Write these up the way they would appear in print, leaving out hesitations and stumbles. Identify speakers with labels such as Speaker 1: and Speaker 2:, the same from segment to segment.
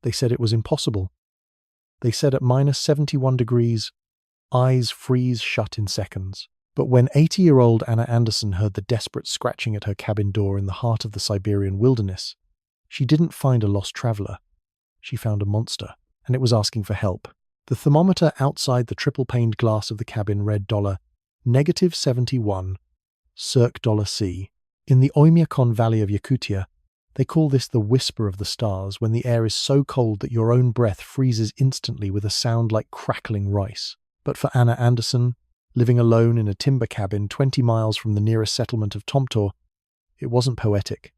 Speaker 1: They said it was impossible. They said at -71 degrees, eyes freeze shut in seconds. But when 80-year-old Anna Anderson heard the desperate scratching at her cabin door in the heart of the Siberian wilderness, she didn't find a lost traveler. She found a monster, and it was asking for help. The thermometer outside the triple-paned glass of the cabin read -71, circ $C. In the Oymyakon Valley of Yakutia, they call this the whisper of the stars, when the air is so cold that your own breath freezes instantly with a sound like crackling rice. But for Anna Anderson, living alone in a timber cabin 20 miles from the nearest settlement of Tomtor, it wasn't poetic.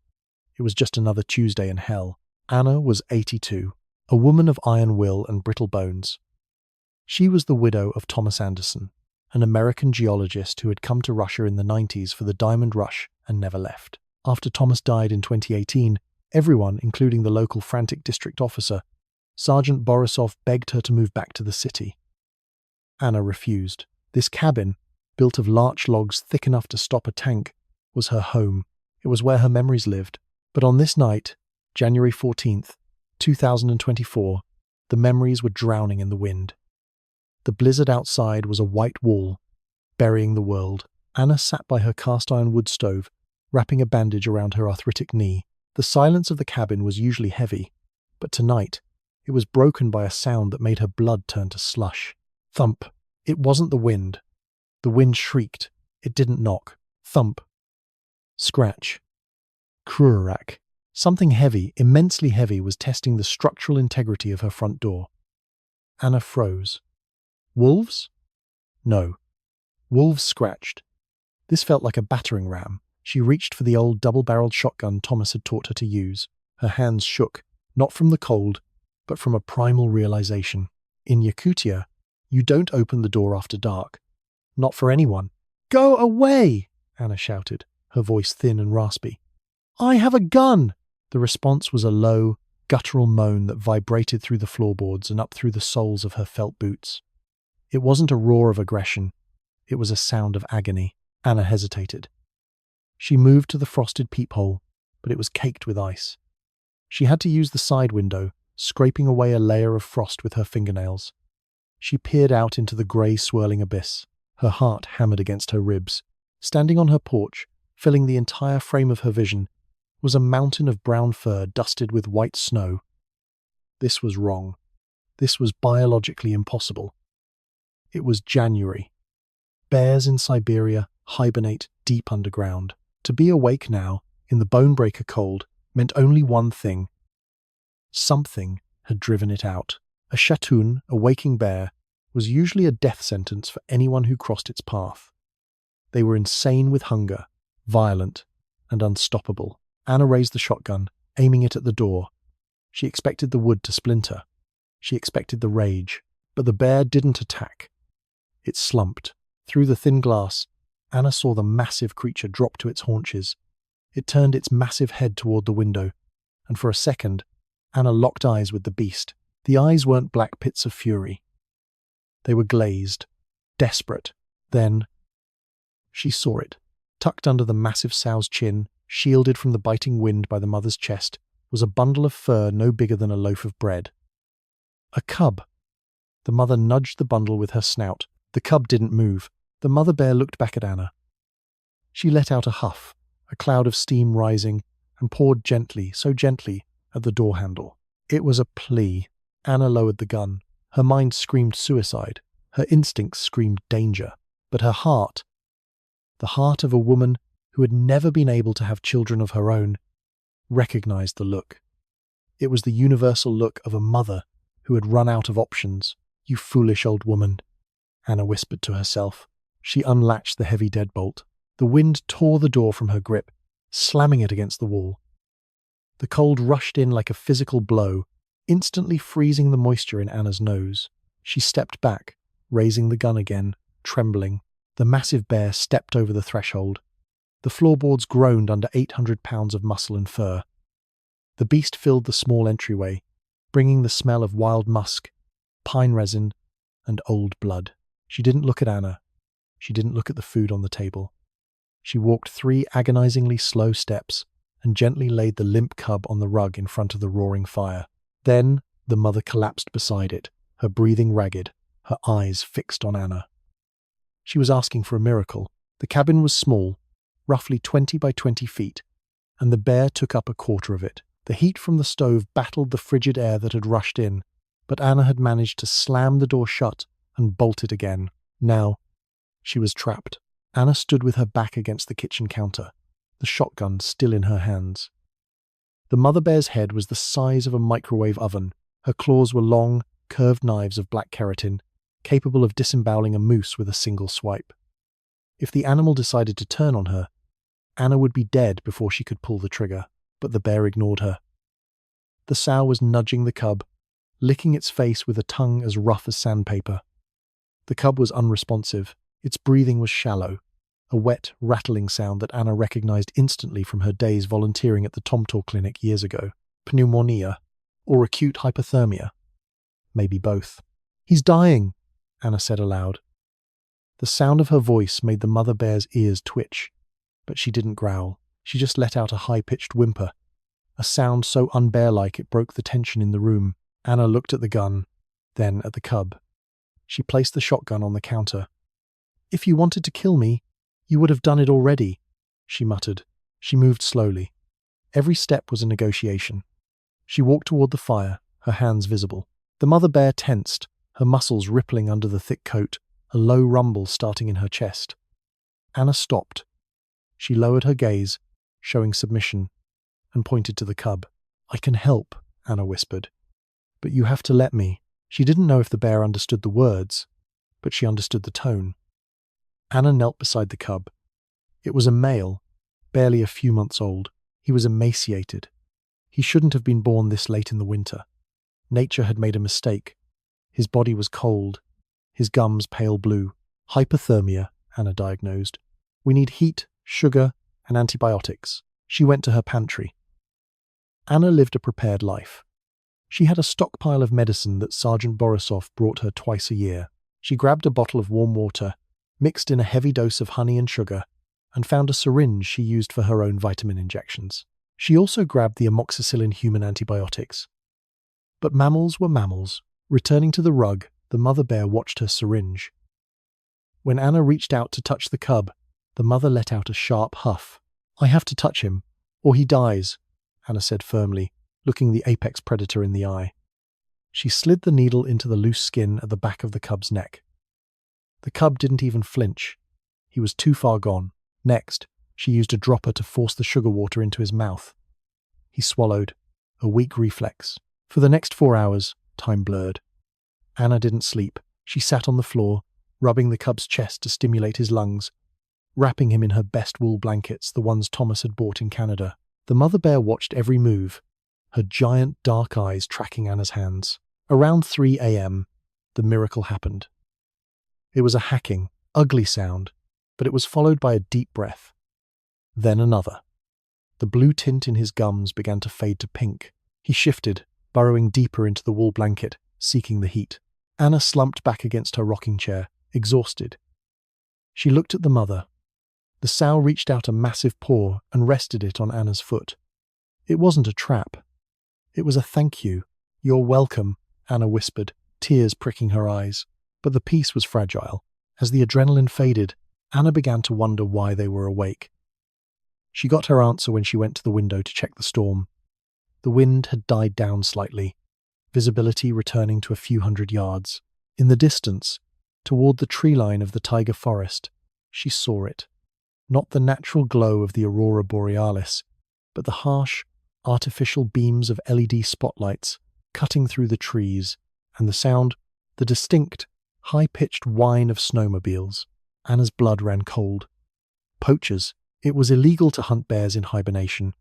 Speaker 1: It was just another Tuesday in hell. Anna was 82, a woman of iron will and brittle bones. She was the widow of Thomas Anderson, an American geologist who had come to Russia in the 90s for the diamond rush and never left. After Thomas died in 2018, everyone, including the local frantic district officer, Sergeant Borisov, begged her to move back to the city. Anna refused. This cabin, built of larch logs thick enough to stop a tank, was her home. It was where her memories lived. But on this night, January 14th, 2024, the memories were drowning in the wind. The blizzard outside was a white wall, burying the world. Anna sat by her cast-iron wood stove, wrapping a bandage around her arthritic knee. The silence of the cabin was usually heavy, but tonight it was broken by a sound that made her blood turn to slush. Thump. It wasn't the wind. The wind shrieked. It didn't knock. Thump. Scratch. Krurak. Something heavy, immensely heavy, was testing the structural integrity of her front door. Anna froze. Wolves? No. Wolves scratched. This felt like a battering ram. She reached for the old double-barreled shotgun Thomas had taught her to use. Her hands shook, not from the cold, but from a primal realization. In Yakutia, you don't open the door after dark. Not for anyone. Go away! Anna shouted, her voice thin and raspy. I have a gun! The response was a low, guttural moan that vibrated through the floorboards and up through the soles of her felt boots. It wasn't a roar of aggression. It was a sound of agony. Anna hesitated. She moved to the frosted peephole, but it was caked with ice. She had to use the side window, scraping away a layer of frost with her fingernails. She peered out into the grey, swirling abyss, her heart hammered against her ribs. Standing on her porch, filling the entire frame of her vision, was a mountain of brown fur dusted with white snow. This was wrong. This was biologically impossible. It was January. Bears in Siberia hibernate deep underground. To be awake now, in the bone-breaker cold, meant only one thing. Something had driven it out. A shatun, a waking bear, was usually a death sentence for anyone who crossed its path. They were insane with hunger, violent, and unstoppable. Anna raised the shotgun, aiming it at the door. She expected the wood to splinter. She expected the rage. But the bear didn't attack. It slumped. Through the thin glass, Anna saw the massive creature drop to its haunches. It turned its massive head toward the window, and for a second, Anna locked eyes with the beast. The eyes weren't black pits of fury. They were glazed, desperate. Then she saw it. Tucked under the massive sow's chin, shielded from the biting wind by the mother's chest, was a bundle of fur no bigger than a loaf of bread. A cub. The mother nudged the bundle with her snout. The cub didn't move. The mother bear looked back at Anna. She let out a huff, a cloud of steam rising, and poured gently, so gently, at the door handle. It was a plea. Anna lowered the gun. Her mind screamed suicide. Her instincts screamed danger. But her heart, the heart of a woman who had never been able to have children of her own, recognized the look. It was the universal look of a mother who had run out of options. You foolish old woman, Anna whispered to herself. She unlatched the heavy deadbolt. The wind tore the door from her grip, slamming it against the wall. The cold rushed in like a physical blow, instantly freezing the moisture in Anna's nose. She stepped back, raising the gun again, trembling. The massive bear stepped over the threshold. The floorboards groaned under 800 pounds of muscle and fur. The beast filled the small entryway, bringing the smell of wild musk, pine resin, and old blood. She didn't look at Anna. She didn't look at the food on the table. She walked 3 agonizingly slow steps and gently laid the limp cub on the rug in front of the roaring fire. Then The mother collapsed beside it, her breathing ragged, her eyes fixed on Anna. She was asking for a miracle. The cabin was small, roughly 20 by 20 feet, and the bear took up a quarter of it. The heat from the stove battled the frigid air that had rushed in, but Anna had managed to slam the door shut and bolt it again. Now, she was trapped. Anna stood with her back against the kitchen counter, the shotgun still in her hands. The mother bear's head was the size of a microwave oven. Her claws were long, curved knives of black keratin, capable of disemboweling a moose with a single swipe. If the animal decided to turn on her, Anna would be dead before she could pull the trigger, but the bear ignored her. The sow was nudging the cub, licking its face with a tongue as rough as sandpaper. The cub was unresponsive. Its breathing was shallow, a wet, rattling sound that Anna recognized instantly from her days volunteering at the Tomtor clinic years ago. Pneumonia, or acute hypothermia. Maybe both. "He's dying," Anna said aloud. The sound of her voice made the mother bear's ears twitch, but she didn't growl. She just let out a high-pitched whimper, a sound so unbear-like it broke the tension in the room. Anna looked at the gun, then at the cub. She placed the shotgun on the counter. "If you wanted to kill me, you would have done it already," she muttered. She moved slowly. Every step was a negotiation. She walked toward the fire, her hands visible. The mother bear tensed, her muscles rippling under the thick coat, a low rumble starting in her chest. Anna stopped. She lowered her gaze, showing submission, and pointed to the cub. "I can help," Anna whispered. "But you have to let me." She didn't know if the bear understood the words, but she understood the tone. Anna knelt beside the cub. It was a male, barely a few months old. He was emaciated. He shouldn't have been born this late in the winter. Nature had made a mistake. His body was cold, his gums pale blue. "Hypothermia," Anna diagnosed. "We need heat, sugar, and antibiotics." She went to her pantry. Anna lived a prepared life. She had a stockpile of medicine that Sergeant Borisov brought her twice a year. She grabbed a bottle of warm water, mixed in a heavy dose of honey and sugar, and found a syringe she used for her own vitamin injections. She also grabbed the amoxicillin human antibiotics. But mammals were mammals. Returning to the rug, the mother bear watched her syringe. When Anna reached out to touch the cub, the mother let out a sharp huff. "I have to touch him, or he dies," Anna said firmly, looking the apex predator in the eye. She slid the needle into the loose skin at the back of the cub's neck. The cub didn't even flinch. He was too far gone. Next, she used a dropper to force the sugar water into his mouth. He swallowed, a weak reflex. For the next 4 hours, time blurred. Anna didn't sleep. She sat on the floor, rubbing the cub's chest to stimulate his lungs, wrapping him in her best wool blankets, the ones Thomas had bought in Canada. The mother bear watched every move, her giant dark eyes tracking Anna's hands. Around 3 a.m., the miracle happened. It was a hacking, ugly sound, but it was followed by a deep breath. Then another. The blue tint in his gums began to fade to pink. He shifted, burrowing deeper into the wool blanket, seeking the heat. Anna slumped back against her rocking chair, exhausted. She looked at the mother. The sow reached out a massive paw and rested it on Anna's foot. It wasn't a trap. It was a thank you. "You're welcome," Anna whispered, tears pricking her eyes. But the peace was fragile. As the adrenaline faded, Anna began to wonder why they were awake. She got her answer when she went to the window to check the storm. The wind had died down slightly, visibility returning to a few hundred yards. In the distance, toward the tree line of the taiga forest, she saw it. Not the natural glow of the aurora borealis, but the harsh, artificial beams of LED spotlights cutting through the trees, and the sound, the distinct, high-pitched whine of snowmobiles. Anna's blood ran cold. Poachers. It was illegal to hunt bears in hibernation,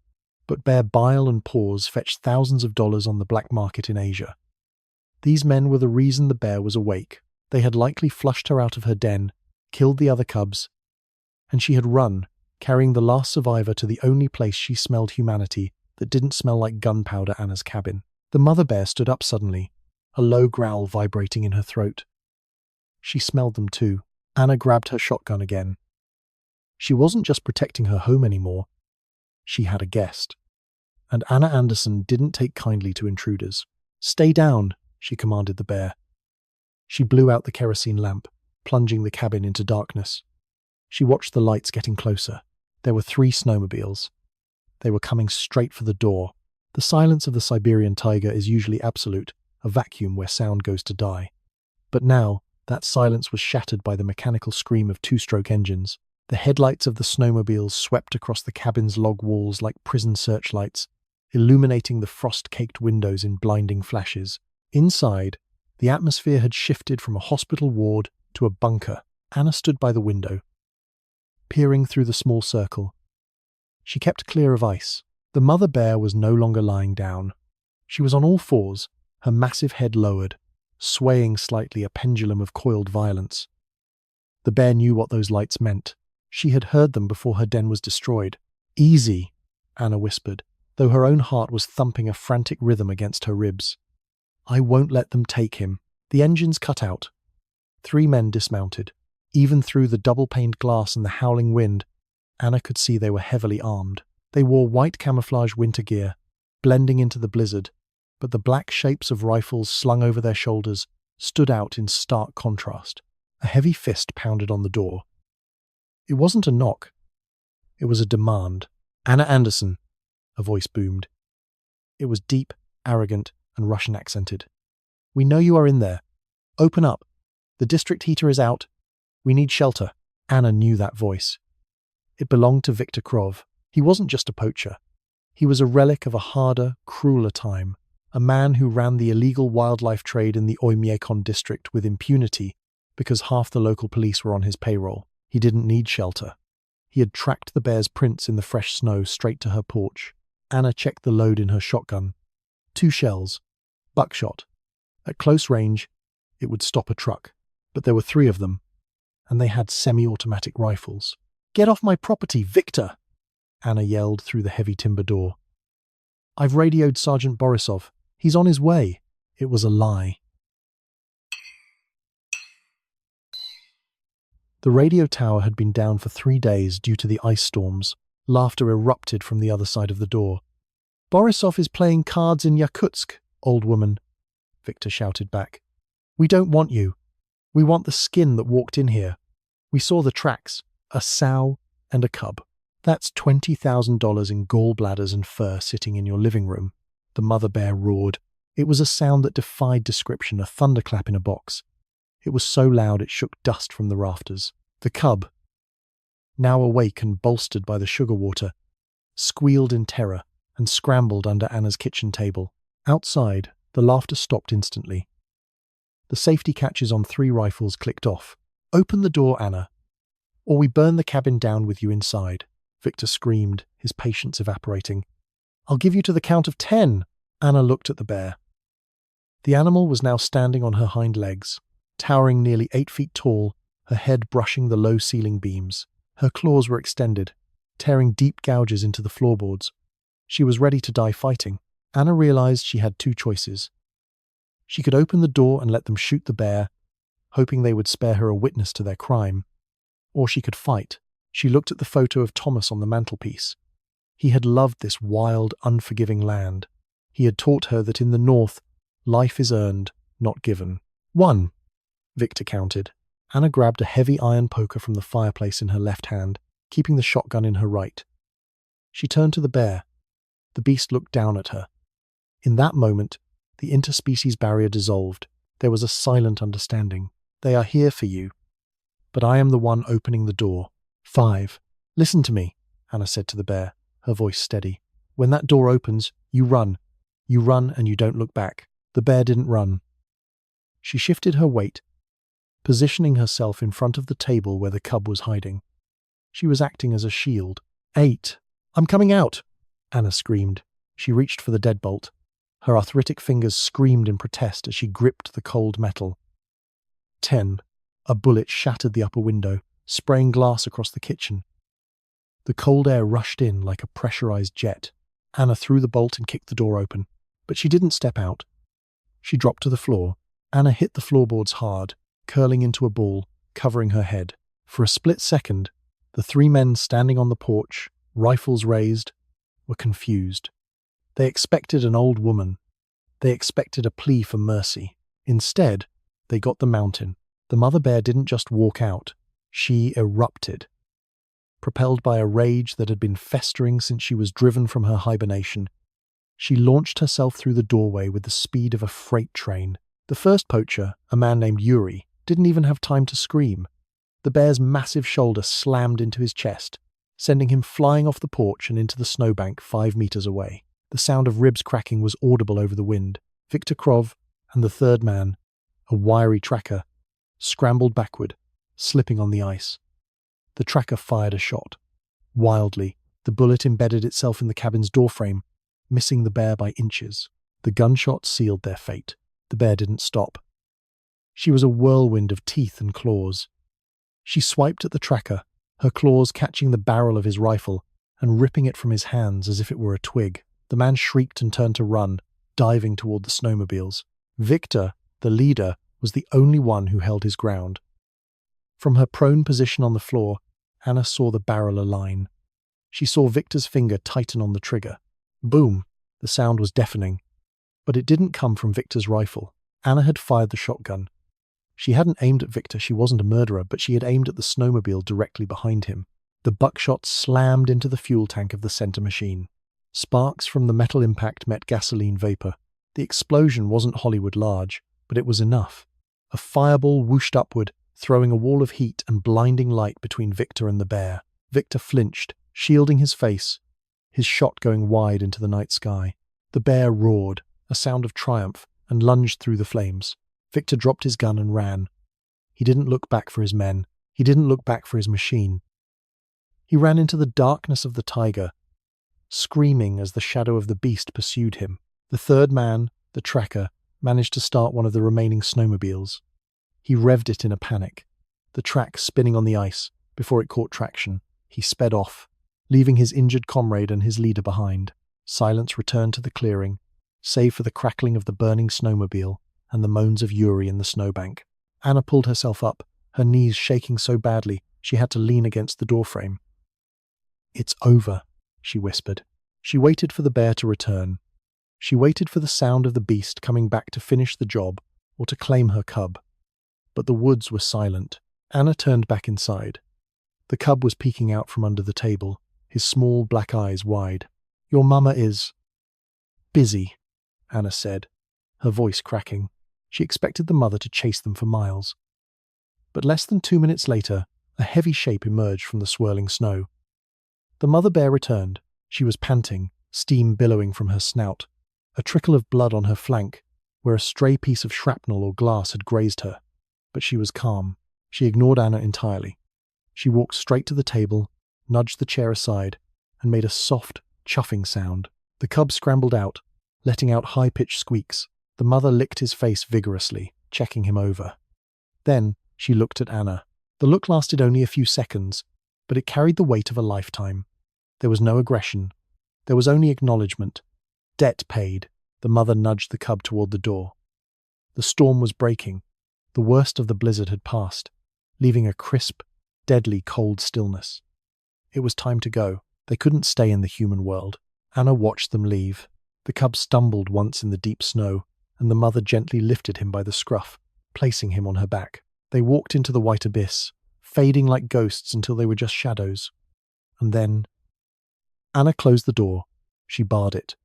Speaker 1: but bear bile and paws fetched thousands of dollars on the black market in Asia. These men were the reason the bear was awake. They had likely flushed her out of her den, killed the other cubs, and she had run, carrying the last survivor to the only place she smelled humanity that didn't smell like gunpowder. Anna's cabin. The mother bear stood up suddenly, a low growl vibrating in her throat. She smelled them too. Anna grabbed her shotgun again. She wasn't just protecting her home anymore. She had a guest. And Anna Anderson didn't take kindly to intruders. Stay down, she commanded the bear. She blew out the kerosene lamp, plunging the cabin into darkness. She watched the lights getting closer. There were 3 snowmobiles. They were coming straight for the door. The silence of the Siberian tiger is usually absolute, a vacuum where sound goes to die. But now, that silence was shattered by the mechanical scream of 2-stroke engines. The headlights of the snowmobiles swept across the cabin's log walls like prison searchlights, illuminating the frost-caked windows in blinding flashes. Inside, the atmosphere had shifted from a hospital ward to a bunker. Anna stood by the window, peering through the small circle. She kept clear of ice. The mother bear was no longer lying down. She was on all fours, her massive head lowered, swaying slightly, a pendulum of coiled violence. The bear knew what those lights meant. She had heard them before her den was destroyed. "Easy," Anna whispered, though her own heart was thumping a frantic rhythm against her ribs. "I won't let them take him." The engines cut out. 3 men dismounted. Even through the double-paned glass and the howling wind, Anna could see they were heavily armed. They wore white camouflage winter gear, blending into the blizzard, but the black shapes of rifles slung over their shoulders stood out in stark contrast. A heavy fist pounded on the door. It wasn't a knock. It was a demand. "Anna Anderson," a voice boomed. It was deep, arrogant, and Russian accented. "We know you are in there. Open up. The district heater is out. We need shelter." Anna knew that voice. It belonged to Viktor Krov. He wasn't just a poacher. He was a relic of a harder, crueler time, a man who ran the illegal wildlife trade in the Oymyakon district with impunity because half the local police were on his payroll. He didn't need shelter. He had tracked the bear's prints in the fresh snow straight to her porch. Anna checked the load in her shotgun. 2 shells. Buckshot. At close range, it would stop a truck. But there were 3 of them, and they had semi-automatic rifles. "Get off my property, Victor!" Anna yelled through the heavy timber door. "I've radioed Sergeant Borisov. He's on his way." It was a lie. The radio tower had been down for 3 days due to the ice storms. Laughter erupted from the other side of the door. "Borisov is playing cards in Yakutsk, old woman," Victor shouted back. "We don't want you. We want the skin that walked in here. We saw the tracks, a sow and a cub. That's $20,000 in gallbladders and fur sitting in your living room." The mother bear roared. It was a sound that defied description, a thunderclap in a box. It was so loud it shook dust from the rafters. The cub, now awake and bolstered by the sugar water, squealed in terror and scrambled under Anna's kitchen table. Outside, the laughter stopped instantly. The safety catches on 3 rifles clicked off. "Open the door, Anna, or we burn the cabin down with you inside," Victor screamed, his patience evaporating. "I'll give you to the count of 10. Anna looked at the bear. The animal was now standing on her hind legs, towering nearly 8 feet tall, her head brushing the low ceiling beams. Her claws were extended, tearing deep gouges into the floorboards. She was ready to die fighting. Anna realized she had 2 choices. She could open the door and let them shoot the bear, hoping they would spare her a witness to their crime. Or she could fight. She looked at the photo of Thomas on the mantelpiece. He had loved this wild, unforgiving land. He had taught her that in the north, life is earned, not given. 1, Victor counted. Anna grabbed a heavy iron poker from the fireplace in her left hand, keeping the shotgun in her right. She turned to the bear. The beast looked down at her. In that moment, the interspecies barrier dissolved. There was a silent understanding. "They are here for you, but I am the one opening the door." 5. "Listen to me," Anna said to the bear, her voice steady. "When that door opens, you run. You run and you don't look back." The bear didn't run. She shifted her weight, positioning herself in front of the table where the cub was hiding. She was acting as a shield. 8. "I'm coming out," Anna screamed. She reached for the deadbolt. Her arthritic fingers screamed in protest as she gripped the cold metal. 10. A bullet shattered the upper window, spraying glass across the kitchen. The cold air rushed in like a pressurized jet. Anna threw the bolt and kicked the door open, but she didn't step out. She dropped to the floor. Anna hit the floorboards hard, curling into a ball, covering her head. For a split second, the 3 men standing on the porch, rifles raised, were confused. They expected an old woman, They expected a plea for mercy. Instead, they got the mountain. The mother bear didn't just walk out, she erupted. Propelled by a rage that had been festering since she was driven from her hibernation, she launched herself through the doorway with the speed of a freight train. The first poacher, a man named Yuri, didn't even have time to scream. The bear's massive shoulder slammed into his chest, sending him flying off the porch and into the snowbank 5 meters away. The sound of ribs cracking was audible over the wind. Viktor Krov and the third man, a wiry tracker, scrambled backward, slipping on the ice. The tracker fired a shot. Wildly, the bullet embedded itself in the cabin's doorframe, missing the bear by inches. The gunshot sealed their fate. The bear didn't stop. She was a whirlwind of teeth and claws. She swiped at the tracker, her claws catching the barrel of his rifle and ripping it from his hands as if it were a twig. The man shrieked and turned to run, diving toward the snowmobiles. Victor, the leader, was the only one who held his ground. From her prone position on the floor, Anna saw the barrel align. She saw Victor's finger tighten on the trigger. Boom! The sound was deafening. But it didn't come from Victor's rifle. Anna had fired the shotgun. She hadn't aimed at Victor, she wasn't a murderer, but she had aimed at the snowmobile directly behind him. The buckshot slammed into the fuel tank of the center machine. Sparks from the metal impact met gasoline vapor. The explosion wasn't Hollywood large, but it was enough. A fireball whooshed upward, throwing a wall of heat and blinding light between Victor and the bear. Victor flinched, shielding his face, his shot going wide into the night sky. The bear roared, a sound of triumph, and lunged through the flames. Victor dropped his gun and ran. He didn't look back for his men. He didn't look back for his machine. He ran into the darkness of the taiga, screaming as the shadow of the beast pursued him. The third man, the tracker, managed to start one of the remaining snowmobiles. He revved it in a panic, the track spinning on the ice. Before it caught traction, he sped off, leaving his injured comrade and his leader behind. Silence returned to the clearing, save for the crackling of the burning snowmobile and the moans of Yuri in the snowbank. Anna pulled herself up, her knees shaking so badly she had to lean against the doorframe. "It's over," she whispered. She waited for the bear to return. She waited for the sound of the beast coming back to finish the job or to claim her cub. But the woods were silent. Anna turned back inside. The cub was peeking out from under the table, his small black eyes wide. "Your mama is busy," Anna said, her voice cracking. She expected the mother to chase them for miles. But less than 2 minutes later, a heavy shape emerged from the swirling snow. The mother bear returned. She was panting, steam billowing from her snout, a trickle of blood on her flank, where a stray piece of shrapnel or glass had grazed her. But she was calm. She ignored Anna entirely. She walked straight to the table, nudged the chair aside, and made a soft, chuffing sound. The cub scrambled out, letting out high-pitched squeaks. The mother licked his face vigorously, checking him over. Then she looked at Anna. The look lasted only a few seconds, but it carried the weight of a lifetime. There was no aggression. There was only acknowledgement. Debt paid. The mother nudged the cub toward the door. The storm was breaking. The worst of the blizzard had passed, leaving a crisp, deadly cold stillness. It was time to go. They couldn't stay in the human world. Anna watched them leave. The cub stumbled once in the deep snow, and the mother gently lifted him by the scruff, placing him on her back. They walked into the white abyss, fading like ghosts until they were just shadows. And then Anna closed the door. She barred it.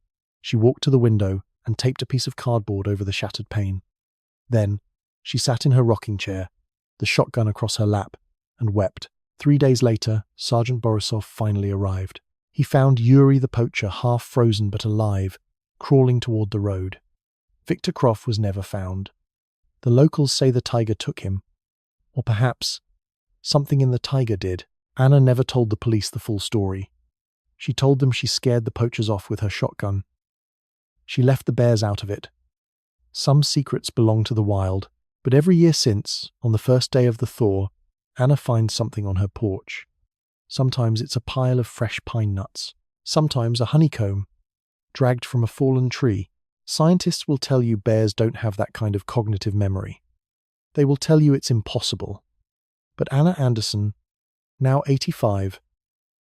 Speaker 1: She walked to the window and taped a piece of cardboard over the shattered pane. Then she sat in her rocking chair, the shotgun across her lap, and wept. 3 days later, Sergeant Borisov finally arrived. He found Yuri the poacher half frozen but alive, crawling toward the road. Viktor Krov was never found. The locals say the tiger took him. Or perhaps something in the tiger did. Anna never told the police the full story. She told them she scared the poachers off with her shotgun. She left the bears out of it. Some secrets belong to the wild, but every year since, on the first day of the thaw, Anna finds something on her porch. Sometimes it's a pile of fresh pine nuts. Sometimes a honeycomb, dragged from a fallen tree. Scientists will tell you bears don't have that kind of cognitive memory. They will tell you it's impossible. But Anna Anderson, now 85,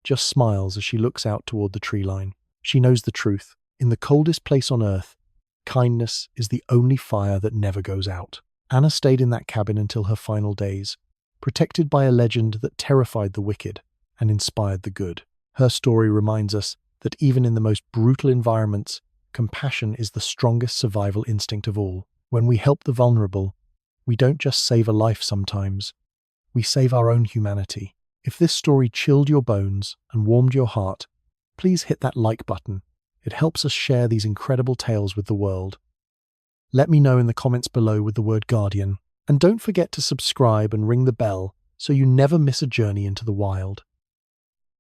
Speaker 1: just smiles as she looks out toward the tree line. She knows the truth. In the coldest place on earth, Kindness is the only fire that never goes out. Anna stayed in that cabin until her final days, protected by a legend that terrified the wicked and inspired the good. Her story reminds us that even in the most brutal environments, compassion is the strongest survival instinct of all. When we help the vulnerable, we don't just save a life sometimes, we save our own humanity. If this story chilled your bones and warmed your heart, please hit that like button. It helps us share these incredible tales with the world. Let me know in the comments below with the word Guardian. And don't forget to subscribe and ring the bell so you never miss a journey into the wild.